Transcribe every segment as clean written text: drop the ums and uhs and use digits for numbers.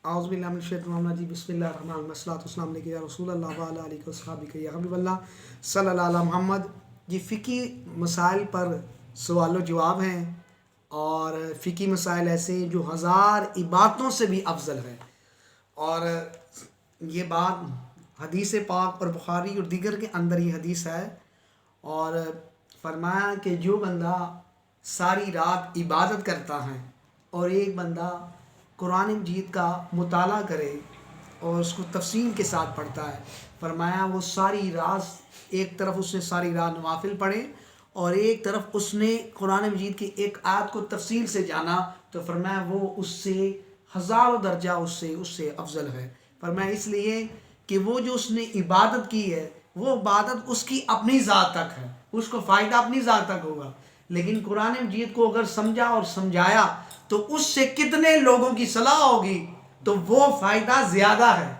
اعوذ باللہ من الشیطان الرجیم بسم اللہ الرحمن الرحیم والصلاۃ والسلام علیک یا رسول اللہ وعلی آلہ وصحبہ یا حبیب اللہ صلی اللہ علیہ محمد۔ یہ فقی مسائل پر سوال و جواب ہیں، اور فقی مسائل ایسے ہیں جو ہزار عبادتوں سے بھی افضل ہے، اور یہ بات حدیث پاک اور بخاری اور دیگر کے اندر یہ حدیث ہے، اور فرمایا کہ جو بندہ ساری رات عبادت کرتا ہے اور ایک بندہ قرآن مجید کا مطالعہ کرے اور اس کو تفصیل کے ساتھ پڑھتا ہے، فرمایا وہ ساری رات ایک طرف اس نے ساری رات نوافل پڑھے اور ایک طرف اس نے قرآن مجید کی ایک آیت کو تفصیل سے جانا، تو فرمایا وہ اس سے ہزاروں درجہ اس سے افضل ہے۔ فرمایا اس لیے کہ وہ جو اس نے عبادت کی ہے وہ عبادت اس کی اپنی ذات تک ہے، اس کو فائدہ اپنی ذات تک ہوگا، لیکن قرآن مجید کو اگر سمجھا اور سمجھایا تو اس سے کتنے لوگوں کی صلاح ہوگی، تو وہ فائدہ زیادہ ہے،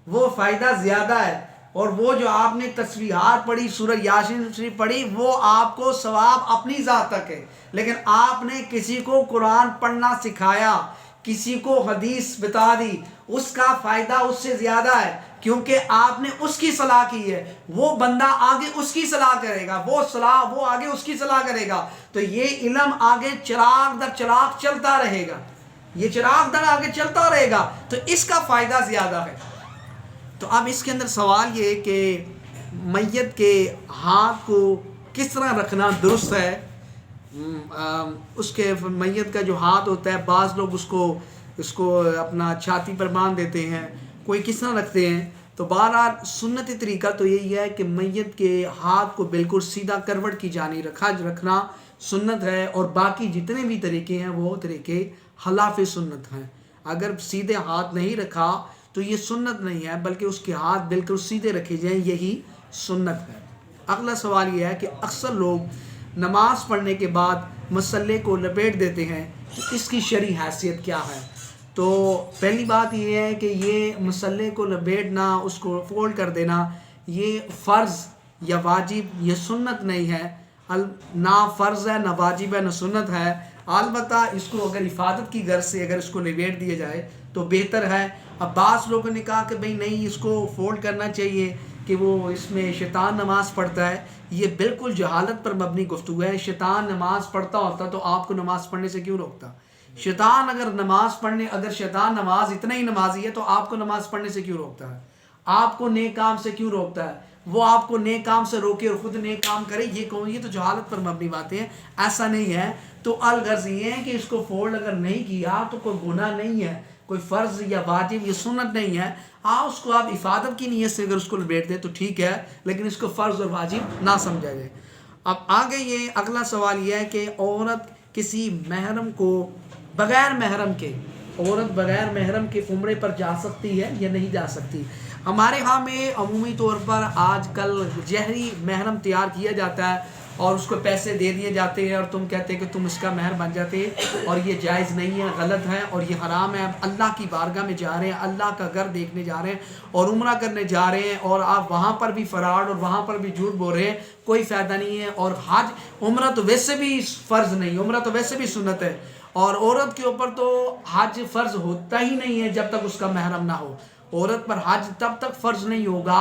وہ فائدہ زیادہ ہے۔ اور وہ جو آپ نے تسبیحات پڑھی، سورہ یاسین شریف پڑھی، وہ آپ کو ثواب اپنی ذات تک ہے، لیکن آپ نے کسی کو قرآن پڑھنا سکھایا، کسی کو حدیث بتا دی، اس کا فائدہ اس سے زیادہ ہے، کیونکہ آپ نے اس کی صلاح کی ہے، وہ بندہ آگے اس کی صلاح کرے گا، وہ آگے اس کی صلاح کرے گا، تو یہ علم آگے چراغ در چراغ چلتا رہے گا، یہ چراغ در آگے چلتا رہے گا، تو اس کا فائدہ زیادہ ہے۔ تو اب اس کے اندر سوال یہ کہ میت کے ہاتھ کو کس طرح رکھنا درست ہے۔ اس کے میت کا جو ہاتھ ہوتا ہے، بعض لوگ اس کو اپنا چھاتی پر باندھ دیتے ہیں، کوئی کس طرح رکھتے ہیں، تو بہرحال سنتی طریقہ تو یہی ہے کہ میت کے ہاتھ کو بالکل سیدھا کروٹ کی جانب رکھنا سنت ہے، اور باقی جتنے بھی طریقے ہیں وہ طریقے خلاف سنت ہیں۔ اگر سیدھے ہاتھ نہیں رکھا تو یہ سنت نہیں ہے، بلکہ اس کے ہاتھ بالکل سیدھے رکھے جائیں، یہی سنت ہے۔ اگلا سوال یہ ہے کہ اکثر لوگ نماز پڑھنے کے بعد مصلے کو لپیٹ دیتے ہیں، تو اس کی شرعی حیثیت کیا ہے؟ تو پہلی بات یہ ہے کہ یہ مصلے کو لپیٹنا، اس کو فولڈ کر دینا، یہ فرض یا واجب، یہ سنت نہیں ہے، نہ فرض ہے، نہ واجب ہے، نہ سنت ہے۔ البتہ اس کو اگر حفاظت کی غرض سے اگر اس کو لپیٹ دیا جائے تو بہتر ہے۔ اب بعض لوگوں نے کہا کہ بھئی نہیں، اس کو فولڈ کرنا چاہیے کہ وہ اس میں شیطان نماز پڑھتا ہے، یہ بالکل جہالت پر مبنی گفتگو ہے۔ شیطان نماز پڑھتا ہوتا تو آپ کو نماز پڑھنے سے کیوں روکتا؟ اگر شیطان نماز اتنا ہی نمازی ہے تو آپ کو نماز پڑھنے سے کیوں روکتا ہے؟ آپ کو نیک کام سے کیوں روکتا ہے؟ وہ آپ کو نیک کام سے روکے اور خود نیک کام کرے، یہ تو جہالت پر مبنی باتیں ہیں، ایسا نہیں ہے۔ تو الغرض یہ ہے کہ اس کو فولڈ اگر نہیں کیا تو کوئی گناہ نہیں ہے، کوئی فرض یا واجب یا سنت نہیں ہے۔ اس کو آپ حفاظت کی نیت سے اگر اس کو لپیٹ دیں تو ٹھیک ہے، لیکن اس کو فرض اور واجب نہ سمجھا جائے۔ اب آگے یہ اگلا سوال یہ ہے کہ عورت کسی محرم کو بغیر محرم کے عمرے پر جا سکتی ہے یا نہیں جا سکتی؟ ہمارے ہاں میں عمومی طور پر آج کل جہری محرم تیار کیا جاتا ہے اور اس کو پیسے دے دیے جاتے ہیں، اور تم کہتے ہیں کہ تم اس کا مہر بن جاتے، اور یہ جائز نہیں ہے، غلط ہے اور یہ حرام ہے۔ اللہ کی بارگاہ میں جا رہے ہیں، اللہ کا گھر دیکھنے جا رہے ہیں اور عمرہ کرنے جا رہے ہیں، اور آپ وہاں پر بھی فراڈ اور وہاں پر بھی جھوٹ بول رہے ہیں، کوئی فائدہ نہیں ہے۔ اور عمرہ تو ویسے بھی فرض نہیں، عمرہ تو ویسے بھی سنت ہے، اور عورت کے اوپر تو حج فرض ہوتا ہی نہیں ہے جب تک اس کا محرم نہ ہو۔ عورت پر حج تب تک فرض نہیں ہوگا۔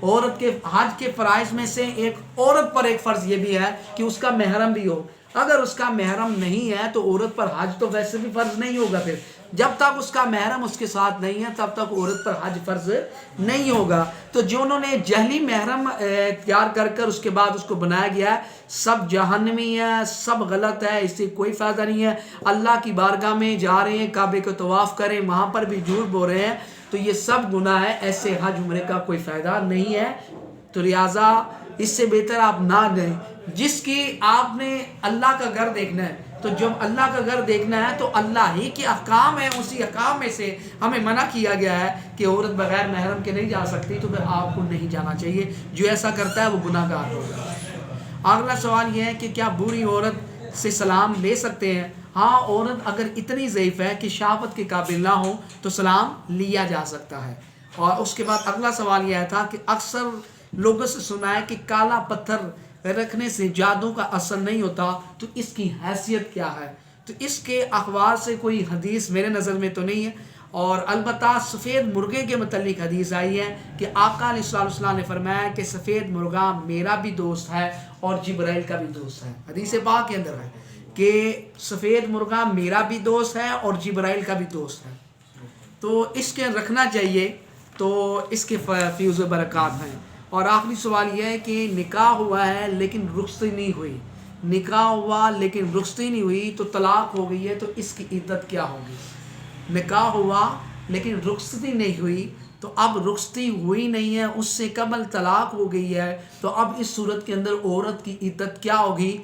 عورت کے حج کے فرائض میں سے ایک عورت پر ایک فرض یہ بھی ہے کہ اس کا محرم بھی ہو۔ اگر اس کا محرم نہیں ہے تو عورت پر حج تو ویسے بھی فرض نہیں ہوگا، پھر جب تک اس کا محرم اس کے ساتھ نہیں ہے تب تک عورت پر حج فرض نہیں ہوگا۔ تو جنہوں نے جہلی محرم تیار کر اس کے بعد اس کو بنایا گیا ہے، سب جہنمی ہے، سب غلط ہے، اس سے کوئی فائدہ نہیں ہے۔ اللہ کی بارگاہ میں جا رہے ہیں، کعبے کو طواف کریں، وہاں پر بھی جھوٹ بول رہے ہیں، تو یہ سب گناہ ہے، ایسے حج عمرے کا کوئی فائدہ نہیں ہے۔ تو لہٰذا اس سے بہتر آپ نہ دیں۔ جس کی آپ نے اللہ کا گھر دیکھنا ہے، تو جب اللہ کا گھر دیکھنا ہے تو اللہ ہی کے احکام ہیں، اسی احکام میں سے ہمیں منع کیا گیا ہے کہ عورت بغیر محرم کے نہیں جا سکتی، تو پھر آپ کو نہیں جانا چاہیے۔ جو ایسا کرتا ہے وہ گناہ گار ہوگا۔ اگلا سوال یہ ہے کہ کیا بوڑھی عورت سے سلام لے سکتے ہیں؟ ہاں، عورت اگر اتنی ضعیف ہے کہ شہوت کے قابل نہ ہو تو سلام لیا جا سکتا ہے۔ اور اس کے بعد اگلا سوال یہ تھا کہ اکثر لوگوں سے سنا ہے کہ کالا پتھر رکھنے سے جادو کا اثر نہیں ہوتا، تو اس کی حیثیت کیا ہے؟ تو اس کے اخبار سے کوئی حدیث میرے نظر میں تو نہیں ہے، اور البتہ سفید مرغے کے متعلق حدیث آئی ہے کہ آقا علیہ الصلوۃ والسلام نے فرمایا کہ سفید مرغا میرا بھی دوست ہے اور جبرائیل کا بھی دوست ہے. حدیث پاک کے اندر ہے کہ سفید مرغا میرا بھی دوست ہے اور جبرائیل کا بھی دوست ہے. تو اس کے رکھنا چاہیے، تو اس کے فیوز و برکات ہیں. اور آخری سوال یہ ہے کہ نکاح ہوا ہے لیکن رخصتی نہیں ہوئی، نکاح ہوا لیکن رخصتی نہیں ہوئی تو طلاق ہو گئی ہے، تو اس کی عدت کیا ہوگی؟ نکاح ہوا لیکن رخصتی نہیں ہوئی، تو اب رخصتی ہوئی نہیں ہے، اس سے قبل طلاق ہو گئی ہے، تو اب اس صورت کے اندر عورت کی عدت کیا ہوگی؟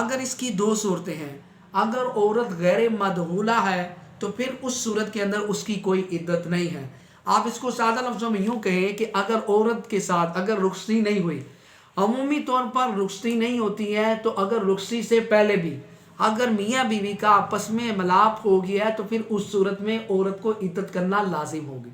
اگر اس کی دو صورتیں ہیں. اگر عورت غیر مدخولہ ہے تو پھر اس صورت کے اندر اس کی کوئی عدت نہیں ہے. آپ اس کو سادہ لفظوں میں یوں کہیں کہ اگر عورت کے ساتھ اگر رخصتی نہیں ہوئی، عمومی طور پر رخصتی نہیں ہوتی ہے، تو اگر رخصتی سے پہلے بھی اگر میاں بیوی کا آپس میں ملاپ ہو گیا ہے تو پھر اس صورت میں عورت کو عدت کرنا لازم ہوگی.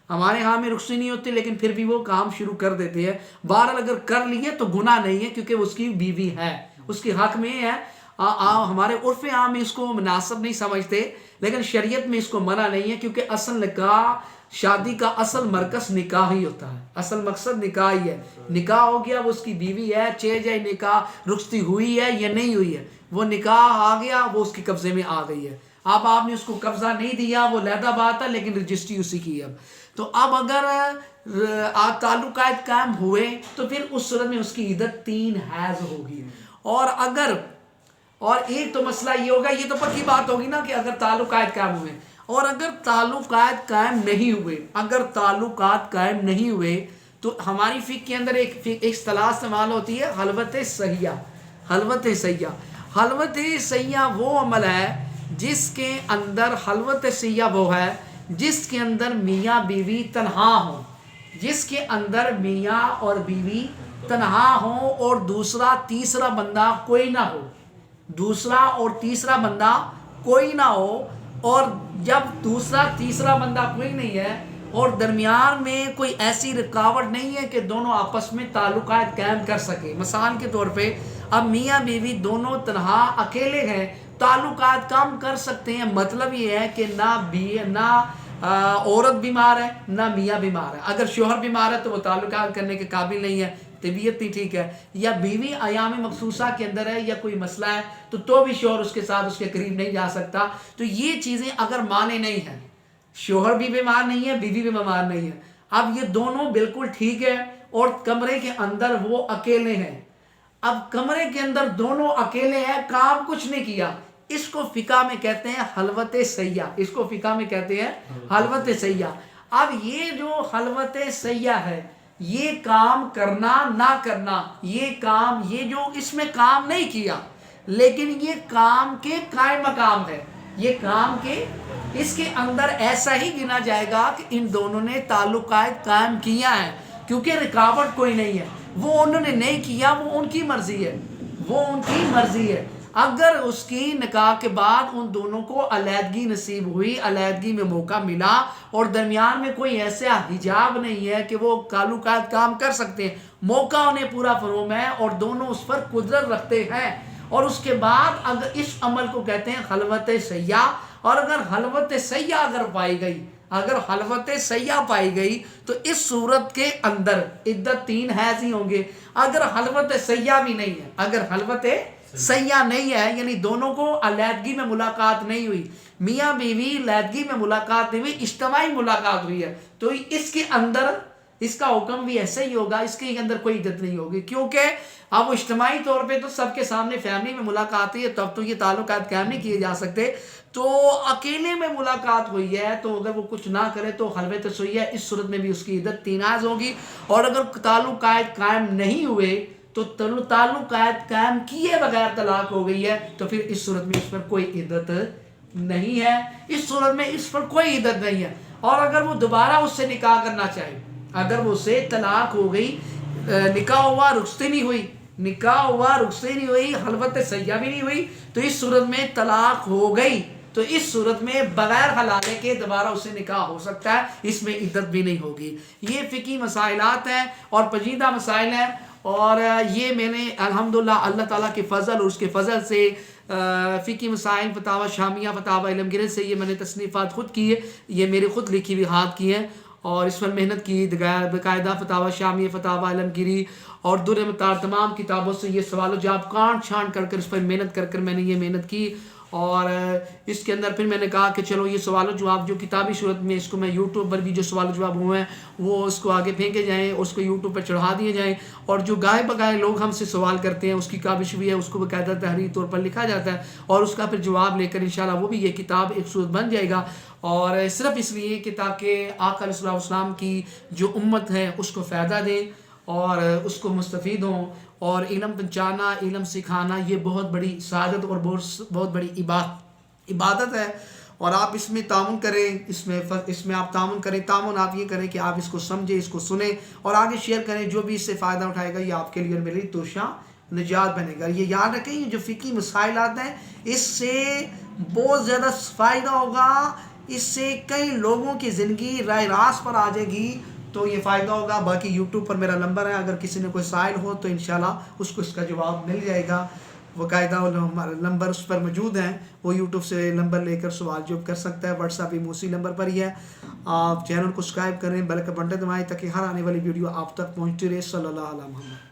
ہمارے ہاں میں رخصتی نہیں ہوتی لیکن پھر بھی وہ کام شروع کر دیتے ہیں. بہرحال اگر کر لیے تو گناہ نہیں ہے کیونکہ اس کی بیوی ہے، اس کے حق میں ہے. ہمارے عرف عام میں اس کو مناسب نہیں سمجھتے لیکن شریعت میں اس کو منع نہیں ہے، کیونکہ اصل نکاح، شادی کا اصل مرکز نکاح ہی ہوتا ہے، اصل مقصد نکاح ہی ہے. نکاح ہو گیا، وہ اس کی بیوی ہے، چاہے نکاح رخصتی ہوئی ہے یا نہیں ہوئی ہے، وہ نکاح آ گیا، وہ اس کے قبضے میں آ گئی ہے. اب آپ نے اس کو قبضہ نہیں دیا، وہ علیحدہ بات ہے، لیکن رجسٹری اسی کی ہے. تو اب اگر تعلقات قائم ہوئے تو پھر اس صورت میں اس کی عدت 3 حیض ہوگی. اور ایک تو مسئلہ یہ ہوگا، یہ تو پکی بات ہوگی نا کہ اگر تعلقات قائم ہوئے، اور اگر تعلقات قائم نہیں ہوئے، اگر تعلقات قائم نہیں ہوئے تو ہماری فقہ کے اندر ایک اصطلاح استعمال ہوتی ہے، حلوت سیاح. حلوت سیاح، حلوت سیاح وہ عمل ہے جس کے اندر، حلوت سیاح وہ ہے جس کے اندر میاں بیوی تنہا ہوں، جس کے اندر میاں اور بیوی تنہا ہوں اور دوسرا تیسرا بندہ کوئی نہ ہو، دوسرا اور تیسرا بندہ کوئی نہ ہو. اور جب دوسرا تیسرا بندہ کوئی نہیں ہے اور درمیان میں کوئی ایسی رکاوٹ نہیں ہے کہ دونوں آپس میں تعلقات قائم کر سکے. مثال کے طور پہ اب میاں بیوی دونوں تنہا اکیلے ہیں، تعلقات کام کر سکتے ہیں. مطلب یہ ہے کہ نہ عورت بیمار ہے نہ میاں بیمار ہے. اگر شوہر بیمار ہے تو وہ تعلقات کرنے کے قابل نہیں ہے، طبیعت نہیں ٹھیک ہے، یا بیوی ایام مخصوصہ کے اندر ہے یا کوئی مسئلہ ہے تو بھی شوہر اس کے ساتھ اس کے قریب نہیں جا سکتا. تو یہ چیزیں اگر مانے نہیں ہیں، شوہر بھی بیمار نہیں ہے، بیوی بھی بیمار نہیں ہے، اب یہ دونوں بالکل ٹھیک ہے اور کمرے کے اندر وہ اکیلے ہیں. اب کمرے کے اندر دونوں اکیلے ہیں، کام کچھ نہیں کیا، اس کو فقہ میں کہتے ہیں حلوت سیاح. اس کو فقہ میں کہتے ہیں حلوت سیاح. اب یہ جو حلوت سیاح ہے، یہ کام کرنا نہ کرنا، یہ جو اس میں کام نہیں کیا لیکن یہ کام کے قائم مقام ہے، یہ کام کے اس کے اندر ایسا ہی گنا جائے گا کہ ان دونوں نے تعلقات قائم کیا ہے، کیونکہ رکاوٹ کوئی نہیں ہے. وہ انہوں نے نہیں کیا، وہ ان کی مرضی ہے، وہ ان کی مرضی ہے. اگر اس کی نکاح کے بعد ان دونوں کو علیحدگی نصیب ہوئی، علیحدگی میں موقع ملا اور درمیان میں کوئی ایسا حجاب نہیں ہے کہ وہ تعلقات کام کر سکتے ہیں، موقع انہیں پورا فراہم ہے اور دونوں اس پر قدرت رکھتے ہیں، اور اس کے بعد اگر اس عمل کو کہتے ہیں حلوت سیاح. اور اگر حلوت سیاح اگر پائی گئی، اگر حلوت سیاح پائی گئی تو اس صورت کے اندر عدت 3 حیض ہی ہوں گے. اگر حلوت سیاح بھی نہیں ہے، اگر حلوت سیاح نہیں ہے، یعنی دونوں کو علیحدگی میں ملاقات نہیں ہوئی، میاں بیوی علیحدگی میں ملاقات نہیں ہوئی، اجتماعی ملاقات ہوئی ہے، تو اس کے اندر اس کا حکم بھی ایسا ہی ہوگا، اس کے اندر کوئی عدت نہیں ہوگی. کیونکہ اب اجتماعی طور پہ تو سب کے سامنے فیملی میں ملاقات ہے، تب تو یہ تعلقات قائم نہیں کیے جا سکتے. تو اکیلے میں ملاقات ہوئی ہے تو اگر وہ کچھ نہ کرے تو حلوت سیاح، اس صورت میں بھی اس کی عدت 3 حیض ہوگی. اور اگر تعلقات قائم نہیں ہوئے تو تعلقات قائم کیے بغیر طلاق ہو گئی ہے تو پھر اس صورت میں اس پر کوئی عدت نہیں ہے، اس صورت میں اس پر کوئی عدت نہیں ہے. اور اگر وہ دوبارہ اس سے نکاح کرنا چاہے، اگر وہ سے طلاق ہو گئی، نکاح ہوا رخصتی نہیں ہوئی، نکاح ہوا رخصتی نہیں ہوئی، حلوت سیاح بھی نہیں ہوئی، تو اس صورت میں طلاق ہو گئی، تو اس صورت میں بغیر حلالے کے دوبارہ اس سے نکاح ہو سکتا ہے، اس میں عدت بھی نہیں ہوگی. یہ فقہی مسائلات ہیں اور پیچیدہ مسائل ہیں، اور یہ میں نے الحمدللہ اللہ تعالیٰ کے فضل اور اس کے فضل سے فقی مسائل فتاوی شامیہ فتاوی علمگیر سے یہ میں نے تصنیفات خود کی ہے، یہ میرے خود لکھی ہوئی ہاتھ کی ہے اور اس پر محنت کی باقاعدہ فتاوی شامیہ فتاوی علمگیری اور در مطار تمام کتابوں سے یہ سوال و جواب کانٹ چھانٹ کر اس پر محنت کر میں نے یہ محنت کی اور اس کے اندر پھر میں نے کہا کہ چلو یہ سوال و جواب جو کتابی صورت میں اس کو میں یوٹیوب پر بھی جو سوال و جواب ہوئے ہیں وہ اس کو آگے پھینکے جائیں، اس کو یوٹیوب پر چڑھا دیے جائیں اور جو گائے بگائے لوگ ہم سے سوال کرتے ہیں اس کی کاوش بھی ہے، اس کو باقاعدہ تحریری طور پر لکھا جاتا ہے اور اس کا پھر جواب لے کر انشاءاللہ وہ بھی یہ کتاب ایک صورت بن جائے گا، اور صرف اس لیے کہ تاکہ آقا علیہ الصلوۃ والسلام کی جو امت ہے اس کو فائدہ دیں اور اس کو مستفید ہوں، اور علم پہنچانا علم سکھانا یہ بہت بڑی سعادت اور بہت بڑی عبادت ہے، اور آپ اس میں تعاون کریں، اس میں آپ تعاون کریں، تعاون آپ یہ کریں کہ آپ اس کو سمجھیں، اس کو سنیں اور آگے شیئر کریں، جو بھی اس سے فائدہ اٹھائے گا یہ آپ کے لیے اور میرے لیے توشہ نجات بنے گا۔ یہ یاد رکھیں یہ جو فقہی مسائل آتے ہیں اس سے بہت زیادہ فائدہ ہوگا، اس سے کئی لوگوں کی زندگی راہ راست پر آ جائے گی، تو یہ فائدہ ہوگا۔ باقی یوٹیوب پر میرا نمبر ہے، اگر کسی نے کوئی سائل ہو تو انشاءاللہ اس کو اس کا جواب مل جائے گا، باقاعدہ نمبر اس پر موجود ہیں، وہ یوٹیوب سے نمبر لے کر سوال جواب کر سکتا ہے، واٹس ایپ بھی اسی نمبر پر ہی ہے۔ آپ چینل کو سبسکرائب کریں، بیل کا بٹن دبائیں تاکہ ہر آنے والی ویڈیو آپ تک پہنچتی رہے۔ صلی اللہ علیہ محمد۔